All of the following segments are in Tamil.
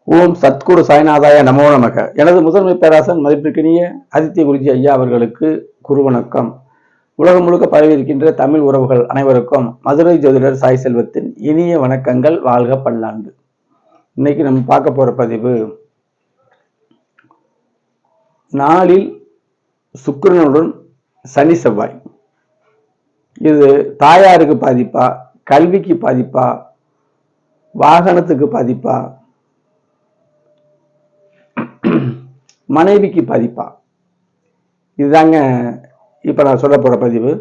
ஓம் சத்குரு சாய்நாதாய நமோ நமக. எனது முதன்மை பேராசன் மதிப்பிற்கினிய ஆதித்ய குருஜி ஐயா அவர்களுக்கு குரு வணக்கம். உலகம் முழுக்க பரவியிருக்கின்ற தமிழ் உறவுகள் அனைவருக்கும் மதுரை ஜோதிடர் சாய் செல்வத்தின் இனிய வணக்கங்கள். வாழ்க பல்லாண்டு. இன்னைக்கு நம்ம பார்க்க போற பதிவு, நாளில் சுக்கிரனுடன் சனி செவ்வாய், இது தாயாருக்கு பாதிப்பா, கல்விக்கு பாதிப்பா, வாகனத்துக்கு பாதிப்பா, மனைவிக்கு பாதிப்பா? இதுதாங்க இப்ப நான் சொல்ல போற பதிவு.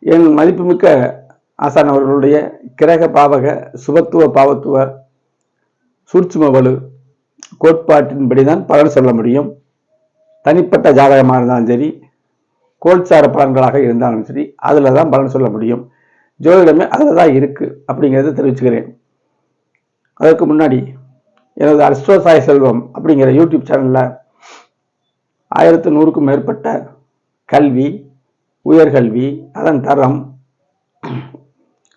என் மதிப்புமிக்க ஆசான் அவர்களுடைய கிரக பாவக சுபத்துவ பாவத்துவ சூட்சும வலு கோட்பாட்டின்படிதான் பலன் சொல்ல முடியும். தனிப்பட்ட ஜாதகமாக இருந்தாலும் சரி, கோல்சார பலன்களாக இருந்தாலும் சரி, அதுல தான் பலன் சொல்ல முடியும். ஜோதிடமே அதுல தான் இருக்கு அப்படிங்கிறத தெரிவிச்சுக்கிறேன். அதற்கு முன்னாடி எனது அஸ்ட்ரோ சாய் செல்வம் அப்படிங்கிற யூடியூப் சேனல்ல 1100க்கும் மேற்பட்ட கல்வி, உயர்கல்வி, அதன் தரம்,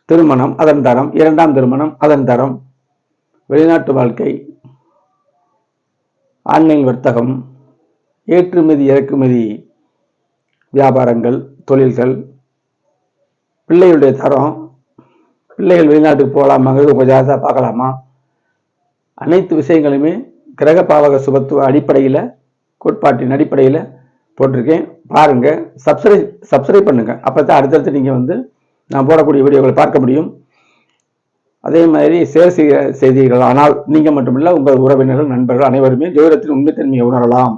திருமணம் அதன் தரம், இரண்டாம் திருமணம் அதன் தரம், வெளிநாட்டு வாழ்க்கை, ஆன்லைன் வர்த்தகம், ஏற்றுமதி இறக்குமதி வியாபாரங்கள், தொழில்கள், பிள்ளைகளுடைய தரம், பிள்ளைகள் வெளிநாட்டுக்கு போகலாமாங்கிறது கொஞ்சம் ஜாஸ்தியாக பார்க்கலாமா, அனைத்து விஷயங்களுமே கிரக பாவக சுபத்துவ அடிப்படையில், கோட்பாட்டின் அடிப்படையில் போட்டிருக்கேன். பாருங்க, சப்ஸ்கிரைப் பண்ணுங்க. அப்பதான் அடுத்தடுத்து நீங்க நான் போடக்கூடிய வீடியோக்களை பார்க்க முடியும். அதே மாதிரி ஷேர் செய்தீர்கள் ஆனால் நீங்க மட்டுமில்ல, உங்கள் உறவினர்கள், நண்பர்கள் அனைவருமே ஜோதிடத்தின் உண்மைத்தன்மையை உணரலாம்.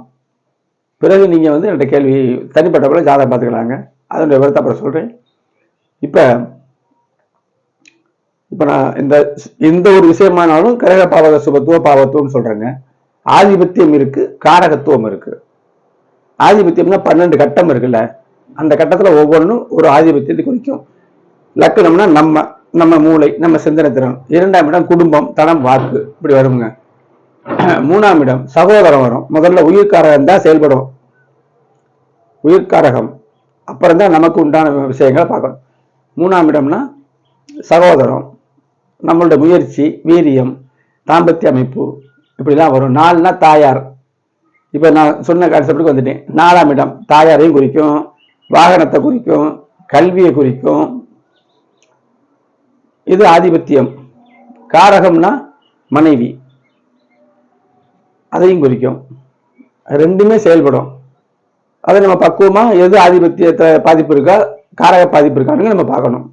பிறகு நீங்க என்னோட கேள்வி தனிப்பட்ட ஜாதகம் பார்த்துக்கலாங்க. அதனுடைய விவரத்தை அப்புறம் சொல்றேன். இப்ப நான் எந்த ஒரு விஷயமானாலும் கிரக பாவக சுபத்துவ பாவத்துவம் சொல்றேங்க. ஆதிபத்தியம் இருக்கு, காரகத்துவம் இருக்கு. ஆதிபத்தியம்னா 12 கட்டம் இருக்குல்ல, அந்த கட்டத்துல ஒவ்வொன்றும் ஒரு ஆதிபத்தியத்தை குறிக்கும். லக்னம்னா நம்ம மூளை, நம்ம சிந்தனை திறன். 2ஆம் இடம் குடும்பம், தனம், வாக்கு, இப்படி வருங்க. 3ஆம் இடம் சகோதரம் வரும். முதல்ல உயிர்காரகம் தான் செயல்படும், உயிர்காரகம். அப்புறம் தான் நமக்கு உண்டான விஷயங்களை பார்க்கணும். 3ஆம் இடம்னா சகோதரம், நம்மளோட முயற்சி, வீரியம், தாம்பத்திய அமைப்பு, இப்படிலாம் வரும். 4னா தாயார். இப்ப நான் சொன்ன கான்செப்டுக்கு வந்துட்டேன். 4ஆம் இடம் தாயாரையும் குறிக்கும், வாகனத்தை குறிக்கும், கல்வியை குறிக்கும். இது ஆதிபத்தியம். காரகம்னா மனைவி, அதையும் குறிக்கும். ரெண்டுமே செயல்படும். அதை நம்ம பக்குவமா எது ஆதிபத்தியத்தை பாதிப்பு இருக்கா, காரக பாதிப்பு இருக்கான்னு நம்ம பார்க்கணும்.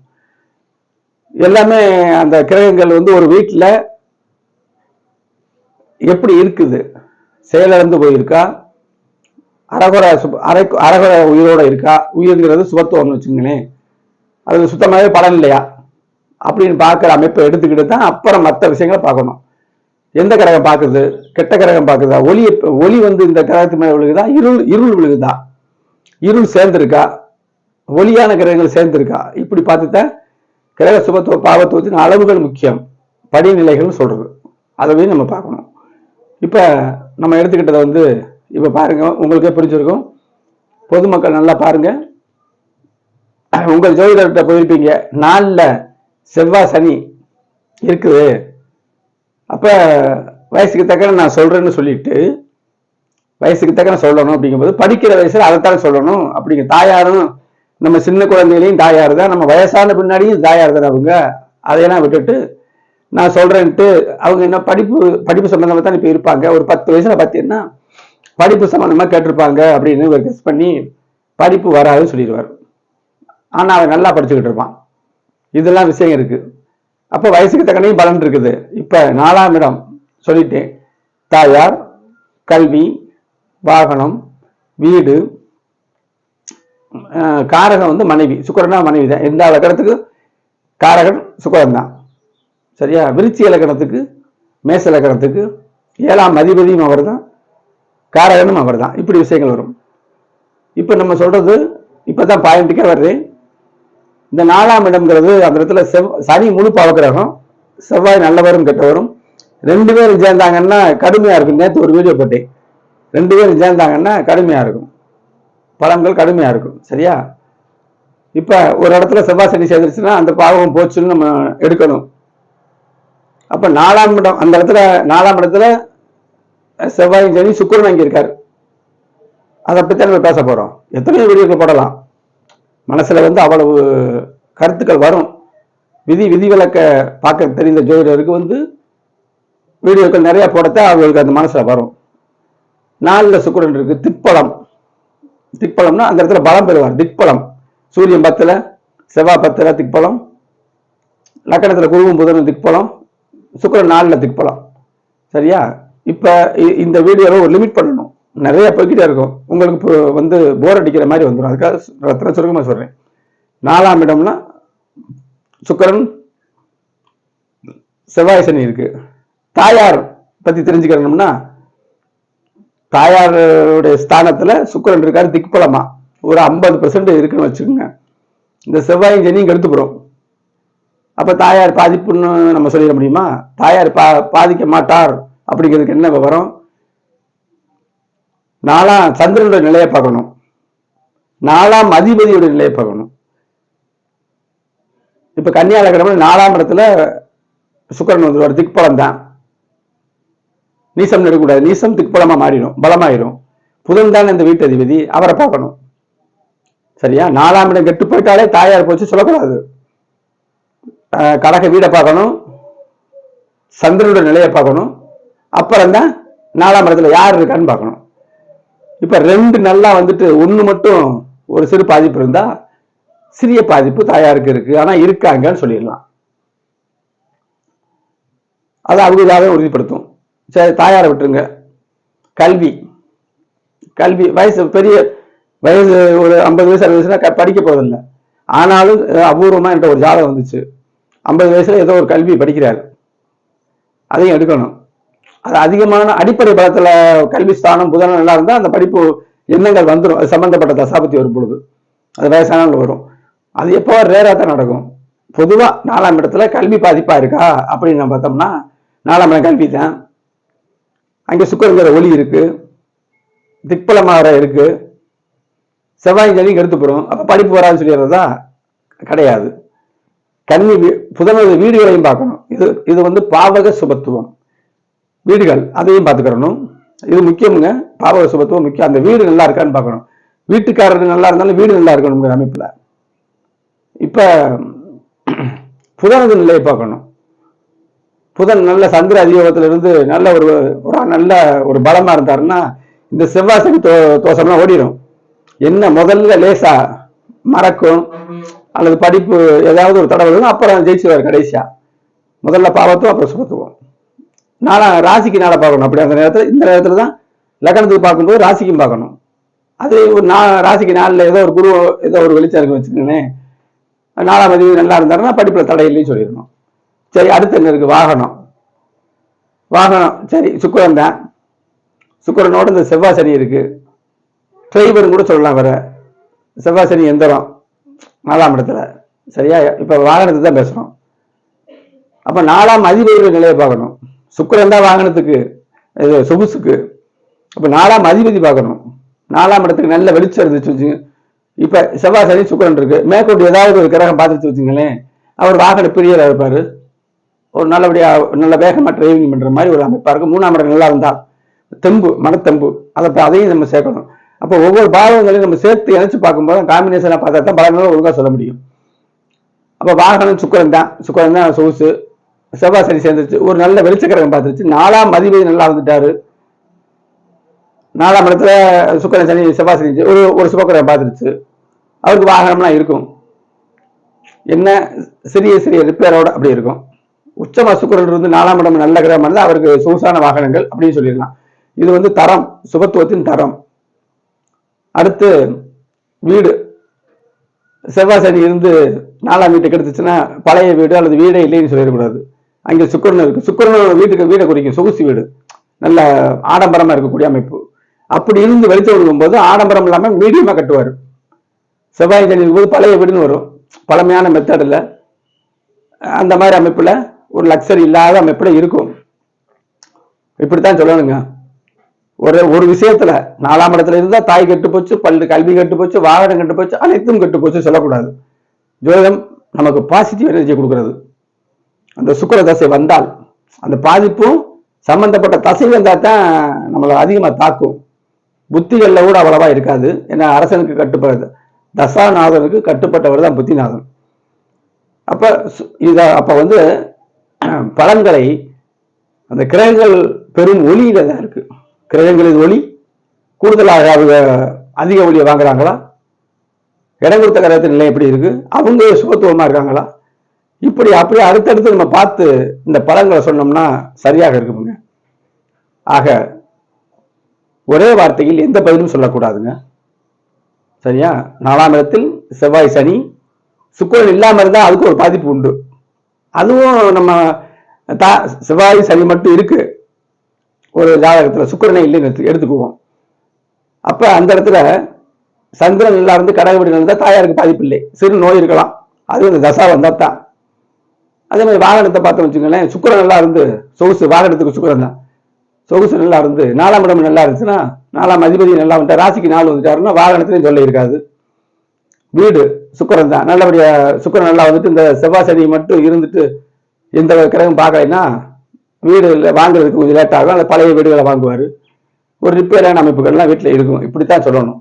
எல்லாமே அந்த கிரகங்கள் ஒரு வீட்டில் எப்படி இருக்குது, செயலிழந்து போயிருக்கா, அரகுர உயிரோட இருக்கா, உயிர்ங்கிறது சுபத்துவம்னு வச்சுங்களேன், அது சுத்தமாகவே பலன் இல்லையா அப்படின்னு பார்க்குற அமைப்பை எடுத்துக்கிட்டு தான் அப்புறம் மற்ற விஷயங்களை பார்க்கணும். எந்த கிரகம் பார்க்குது, கெட்ட கிரகம் பார்க்குதா, ஒளி இந்த கிரகத்து மேலே விழுகுதா, இருள் விழுகுதா, இருள் சேர்ந்திருக்கா, ஒளியான கிரகங்கள் சேர்ந்திருக்கா, இப்படி பார்த்துதான் கிரக சுபத்துவ பாவத்துவத்தின் அளவுகள் முக்கியம். படிநிலைகள் சொல்றது, அதை நம்ம பார்க்கணும். இப்ப நம்ம எடுத்துக்கிட்டதை இப்ப பாருங்க, உங்களுக்கே புரிஞ்சிருக்கும். பொதுமக்கள் நல்லா பாருங்க. உங்கள் ஜோதிடர்கிட்ட போயிருப்பீங்க, 4ல செவ்வாய் சனி இருக்குது. அப்ப வயசுக்கு தக்க நான் சொல்றேன்னு சொல்லிட்டு, வயசுக்கு தக்க சொல்லணும் அப்படிங்கும்போது, படிக்கிற வயசுல அதைத்தான் சொல்லணும் அப்படிங்க. தாயாரும் நம்ம சின்ன குழந்தைகளையும் தாயார் தான், நம்ம வயசான பின்னாடியும் தாயார் தான். அவங்க அதையெல்லாம் விட்டுட்டு நான் சொல்றேன்ட்டு அவங்க என்ன படிப்பு சம்பந்தமா தான் இப்ப இருப்பாங்க. ஒரு 10 வயசுல பார்த்தீங்கன்னா படிப்பு சம்பந்தமா கேட்டிருப்பாங்க அப்படின்னு ஒரு கெஸ் பண்ணி படிப்பு வராதுன்னு சொல்லிடுவார். ஆனா அவன் நல்லா படிச்சுக்கிட்டு இருப்பான். இதெல்லாம் விஷயம் இருக்கு. அப்ப வயசுக்கு தக்கனையும் பலன் இருக்குது. இப்ப 4ஆம் இடம் சொல்லிட்டேன். தாயார், கல்வி, வாகனம், வீடு. காரகம் மனைவி, சுக்கிரனா மனைவி தான். எந்த இலக்கணத்துக்கு காரகன் சுக்கிரன் தான், சரியா? விருச்சி இலக்கணத்துக்கு, மேச இலக்கணத்துக்கு 7ஆம் அதிபதியும் அவர் தான், காரகனும் அவர் தான். இப்படி விஷயங்கள் வரும். இப்ப நம்ம சொல்றது இப்பதான் பாயிண்ட்டுக்கே வருது. இந்த 4ஆம் இடம்ங்கிறது அந்த இடத்துல சனி முழு பாவக்கிரகம், செவ்வாய் நல்லவரும் கெட்டவரும், 2 பேரும் சேர்ந்தாங்கன்னா கடுமையா இருக்கும். நேற்று ஒரு வீடியோ போட்டேன். 2 பேரும் சேர்ந்தாங்கன்னா கடுமையா இருக்கும், பலன்கள் கடுமையா இருக்கும், சரியா? இப்ப ஒரு இடத்துல செவ்வாய் சனி சேர்ந்துருச்சுன்னா அந்த பாவம் போச்சுன்னு நம்ம எடுக்கணும். அப்ப 4ஆம் இடம், அந்த இடத்துல 4ஆம் இடத்துல செவ்வாய் சனி சுக்கிரன் அங்க இருக்காரு. அதை பத்தி நம்ம பேச போறோம். எத்தனையோ வீடியோக்கள் போடலாம். மனசுல அவ்வளவு கருத்துக்கள் வரும். விதிவிலக்க பார்க்க தெரிந்த ஜோதிடருக்கு வீடியோக்கள் நிறைய போடத்தான் அவங்களுக்கு அந்த மனசுல வரும். 4ல சுக்கிரன் இருக்கு. திக்பலம்னா அந்த இடத்துல பலம் பெறுவார். திக்பலம் சூரியன் 10ல, செவ்வாய் 10ல திக்பலம், லக்கணத்துல குருவும் புதனும் திக்பலம், சுக்கிரன் 4ல திக்பலம். சரியா? இப்ப இந்த வீடியோவை ஒரு லிமிட் பண்ணணும். நிறைய போய்கிட்டே இருக்கும். உங்களுக்கு போர் அடிக்கிற மாதிரி வந்துடும். அதுக்காக ரத்ன சுருக்கமா சொல்றேன். 4ஆம் இடம்னா சுக்கிரன், செவ்வாய் சனி இருக்கு. தாயார் பத்தி தெரிஞ்சுக்கணும்னா, தாயாருடைய ஸ்தானத்துல சுக்கிரன் இருக்காரு திக்பலமா. ஒரு 50% இருக்குன்னு வச்சுக்கோங்க. இந்த செவ்வாயும் சனியும் கெடுத்து போறோம். அப்ப தாயார் பாதிப்புன்னு நம்ம சொல்லிட முடியுமா? தாயார் பாதிக்க மாட்டார் அப்படிங்கிறதுக்கு என்ன விவரம்? 4ஆம் சந்திரனுடைய நிலையை பார்க்கணும். 4ஆம் அதிபதியுடைய நிலையை பார்க்கணும். இப்ப கன்னியா லக்னம் 4ஆம் இடத்துல சுக்கிரன் வந்துருவார். திக்பலம் தான். நீசம் எடுக்கக்கூடாது. நீசம் திக்பலமா மாறிடும், பலமாயிரும். புதன் தான் இந்த வீட்டு அதிபதி, அவரை பார்க்கணும். சரியா? 4ஆம் இடம் கெட்டு போயிட்டாலே தாயார் போச்சு சொல்லக்கூடாது. கடக வீடை பார்க்கணும், சந்திரனுடைய நிலையை பார்க்கணும். அப்புறம் தான் 4ஆம் இடத்துல யார் இருக்கான்னு பார்க்கணும். இப்ப 2 நல்லா ஒண்ணு மட்டும் ஒரு சிறு பாதிப்பு இருந்தா சிறிய பாதிப்பு தாயாருக்கு இருக்கு, ஆனா இருக்காங்கன்னு சொல்லிடலாம். அதை அவங்களாவே உறுதிப்படுத்தும். சரி, தாயாரை விட்டுருங்க. கல்வி பெரிய வயசு ஒரு 50 வயசு 60 வயசுல படிக்க போவதில்லை. ஆனாலும் அபூர்வமா என்ற ஒரு ஜாதகம் வந்துச்சு. 50 வயசுல ஏதோ ஒரு கல்வி படிக்கிறாரு. அதையும் எடுக்கணும். அது அதிகமான அடிப்படை பலத்துல கல்வி ஸ்தானம் புதனம் நல்லா இருந்தா அந்த படிப்பு எண்ணங்கள் வந்துடும். அது சம்பந்தப்பட்ட தசாபத்தி வரும் பொழுது அது வயசானாலும் வரும். அது எப்போ ரேரா தான் நடக்கும். பொதுவா 4ஆம் இடத்துல கல்வி பாதிப்பா இருக்கா அப்படின்னு நம்ம பார்த்தோம்னா 4ஆம் இடம் கல்வி தான். அங்க சுக்கிரங்கிற ஒளி இருக்கு, திக்பலமாக இருக்கு, செவ்வாய் சனி எடுத்து போறோம். அப்ப படிப்பு வராதுன்னு சொல்லிடுறதா? கிடையாது. புதனுடைய வீடுகளையும் பார்க்கணும். இது பாவக சுபத்துவம் வீடுகள், அதையும் பார்த்துக்கிறணும். இது முக்கியமுங்க. பாவக சுபத்துவம் முக்கியம். அந்த வீடு நல்லா இருக்கான்னு பார்க்கணும். வீட்டுக்காரர் நல்லா இருந்தாலும் வீடு நல்லா இருக்கணும் அமைப்புல. இப்ப புதனது நிலையை பார்க்கணும். புதன் நல்ல சந்திர அதியோகத்துல இருந்து நல்ல நல்ல ஒரு பலமா இருந்தாருன்னா இந்த செவ்வாய் சனி தோஷம்லாம் ஓடிடும். என்ன முதல்ல லேசா மறக்கும் அல்லது படிப்பு ஏதாவது ஒரு தடவை வரும், அப்புறம் ஜெயிச்சுவார் கடைசியா. முதல்ல பாவத்துவம், அப்புறம் சுபத்துவம். ராசிக்கு நாளை பார்க்கணும். அப்படி அந்த நேரத்தில் இந்த நேரத்துல தான் லக்னத்துக்கு பார்க்கும்போது ராசிக்கும் பார்க்கணும். அது ஒரு ராசிக்கு 4ல ஏதோ ஒரு குரு ஏதோ ஒரு வெளிச்சம் இருக்கு வச்சுக்கோங்களேன். 4ஆம் அதிபதி நல்லா இருந்தாருன்னா படிப்புல தடை இல்லைன்னு சொல்லிடணும். சரி, அடுத்து என்ன இருக்கு? வாகனம். சரி, சுக்கிரன் தான். சுக்கிரனோட இந்த செவ்வாய் சனி இருக்கு. டிரைவர் கூட சொல்லலாம். வர செவ்வாய் சனி எந்திரம் 4ஆம் இடத்துல. சரியா? இப்ப வாகனத்தை தான் பேசுறோம். அப்ப 4ஆம் அதிபதியுடைய நிலையை பார்க்கணும். சுக்கிரன் தான் வாகனத்துக்கு சொகுசுக்கு. அப்ப 4ஆம் அதிபதி பார்க்கணும். 4ஆம் இடத்துக்கு நல்ல வெளிச்சம் இருந்துச்சு வச்சுங்க. இப்ப செவ்வாய் சனி சுக்கிரன் இருக்கு. மேற்கொண்டு ஏதாவது ஒரு கிரகம் பார்த்துட்டு வச்சுங்களேன், அவர் வாகன பிரியரா இருப்பாரு. ஒரு நல்லபடியா நல்ல வேகமா டிரைவிங் பண்ற மாதிரி ஒரு அமைப்பா இருக்கும். 3ஆம் இடம் நல்லா இருந்தால் மனத்தெம்பு அதையும் நம்ம சேர்க்கணும். அப்ப ஒவ்வொரு பாவங்களையும் நம்ம சேர்த்து இணைச்சு பார்க்கும்போது காம்பினேஷனா பார்த்தா தான் பலங்களும் ஒழுங்கா சொல்ல முடியும். அப்ப வாகனம் சுக்கிரன் தான் சொகுசு. செவ்வாய் சனி சேர்ந்துருச்சு. ஒரு நல்ல வெளிச்சக்கிரகம் பார்த்துருச்சு. 4ஆம் அதிபதி நல்லா வந்துட்டாரு. 4ஆம் இடத்துல சுக்கிரன் சனி செவ்வாய் சனி ஒரு சுபக்கிரகம் பார்த்துருச்சு. அவருக்கு வாகனம்லாம் இருக்கும். என்ன சிறிய ரிப்பேரோட அப்படி இருக்கும். உச்சமா சுக்கிரன் இருந்து 4ஆம் இடம் நல்ல கிரகம் இருந்தால் அவருக்கு சொகுசான வாகனங்கள் அப்படின்னு சொல்லிடலாம். இது தரம், சுபத்துவத்தின் தரம். அடுத்து வீடு. செவ்வாய் சனி இருந்து 4ஆம் வீட்டுக்கு எடுத்துச்சுன்னா பழைய வீடு அல்லது வீடே இல்லைன்னு சொல்லிடக்கூடாது. அங்கே சுக்கிரன் இருக்கு. சுக்கிரன் வீடை குறிக்கும். சொகுசு வீடு, நல்ல ஆடம்பரமா இருக்கக்கூடிய அமைப்பு. அப்படி இருந்து வெளிச்சம் கொடுக்கும் போது ஆடம்பரம் இல்லாம மீடியமா கட்டுவார். செவ்வாய் சனி இருக்கும்போது பழைய வீடுன்னு வரும். பழமையான மெத்தடில் அந்த மாதிரி அமைப்புல ஒரு லக்ஸரி இல்லாத அமைப்புல இருக்கும். இப்படித்தான் சொல்லணுங்க. ஒரு விஷயத்துல 4ஆம் இடத்துல இருந்தா தாய் கெட்டு போச்சு, கல்வி கெட்டு போச்சு, வாகனம் கெட்டு போச்சு, அனைத்தும் கெட்டு போச்சு சொல்லக்கூடாது. ஜோதிடம் நமக்கு பாசிட்டிவ் எனர்ஜி கொடுக்கிறது. அந்த சுக்கிர தசை வந்தால் அந்த பாதிப்பும் சம்பந்தப்பட்ட தசைகள் இருந்தால் தான் நம்மளை அதிகமாக தாக்கும். புத்திகளில் கூட அவ்வளவா இருக்காது. ஏன்னா அரசனுக்கு கட்டுப்படுறது, தசாநாதனுக்கு கட்டுப்பட்டவர் தான் புத்திநாதன். அப்ப வந்து பலன்களை அந்த கிரகங்கள் பெரும் ஒளியில தான் இருக்கு. கிரகங்களின் ஒளி கூடுதலாக அதிக ஒளியை வாங்குறாங்களா? இடம் கொடுத்த கிரகத்தின் நிலை எப்படி இருக்கு? அவங்க சுகத்துவமா இருக்காங்களா? இப்படி அப்படி அடுத்தடுத்து நம்ம பார்த்து இந்த பலன்களை சொன்னோம்னா சரியாக இருக்குமுங்க. ஆக ஒரே வார்த்தையில் எந்த பதிலும் சொல்லக்கூடாதுங்க. சரியா? 4ஆம் இடத்தில் செவ்வாய் சனி சுக்கிரன் இல்லாம இருந்தா அதுக்கு ஒரு பாதிப்பு உண்டு. அதுவும் நம்ம செவ்வாய் சனி மட்டும் இருக்கு ஒரு ஜாதகத்துல, சுக்கிரனே இல்லைன்னு எடுத்துக்குவோம். அப்ப அந்த இடத்துல சந்திரன் நல்லா இருந்து கடக வீடுகள் இருந்தா தாயாருக்கு பாதிப்பு இல்லை, சிறு நோய் இருக்கலாம், அது அந்த தசா வந்தா தான். அதே மாதிரி வாகனத்தை பார்த்தோம் வச்சுக்கோங்களேன், சுக்கிரன் நல்லா இருந்து சொகுசு, வாகனத்துக்கு சுக்கிரன் தான், சொகுசு நல்லா இருந்து 4ஆம் இடம் நல்லா இருந்துச்சுன்னா, 4ஆம் அதிபதி நல்லா வந்துட்டா, ராசிக்கு 4 வந்துட்டாருன்னா வாகனத்திலையும் சொல்ல இருக்காது. வீடு சுக்கிரன் தான், நல்லபடியா சுக்கிரன் நல்லா வந்துட்டு இந்த செவ்வாய் சனி மட்டும் இருந்துட்டு எந்த கிரகம் பார்க்கலைன்னா வீடு வாங்குறதுக்கு கொஞ்சம் லேட் ஆகும். அந்த பழைய வீடுகளை வாங்குவார். ஒரு ரிப்பேரான அமைப்புகள்லாம் வீட்டில் இருக்கும். இப்படித்தான் சொல்லணும்.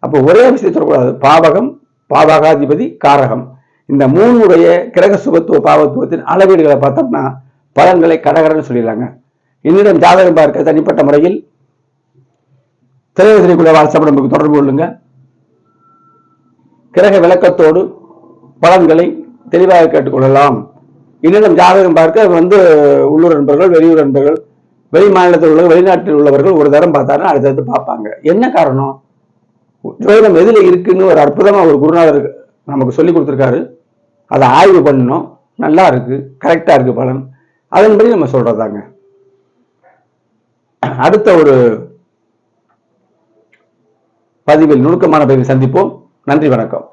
அப்போ ஒரே விஷயம் சொல்லக்கூடாது. பாவகம், பாவகாதிபதி, காரகம், இந்த 3 கிரக சுபத்துவ பாவத்துவத்தின் அளவீடுகளை பார்த்தோம்னா பலன்களை கடகடன்னு சொல்லிடலாங்க. என்னிடம் ஜாதகம் பார்க்க தனிப்பட்ட முறையில் திரையரசிக்குள்ள வாட்ஸ்அப் நம்பருக்கு தொடர்பு கொள்ளுங்க. கிரக விளக்கத்தோடு பலன்களை தெளிவாக கேட்டுக்கொள்ளலாம். என்னிடம் ஜாதகம் பார்க்க வந்து உள்ளூர் நண்பர்கள், வெளியூர் நண்பர்கள், வெளி மாநிலத்தில் உள்ள வெளிநாட்டில் உள்ளவர்கள் ஒரு தரம் பார்த்தாருன்னா அடுத்தடுத்து பார்ப்பாங்க. என்ன காரணம்? ஜோதிடம் எதுல இருக்குன்னு ஒரு அற்புதமா ஒரு குருநாதர் நமக்கு சொல்லி கொடுத்துருக்காரு. அதை ஆய்வு பண்ணணும். நல்லா இருக்கு, கரெக்டா இருக்கு பலன், அதன்படி நம்ம சொல்றதாங்க. அடுத்த ஒரு பதிவில் நுணுக்கமான பதிவில் சந்திப்போம். நன்றி, வணக்கம்.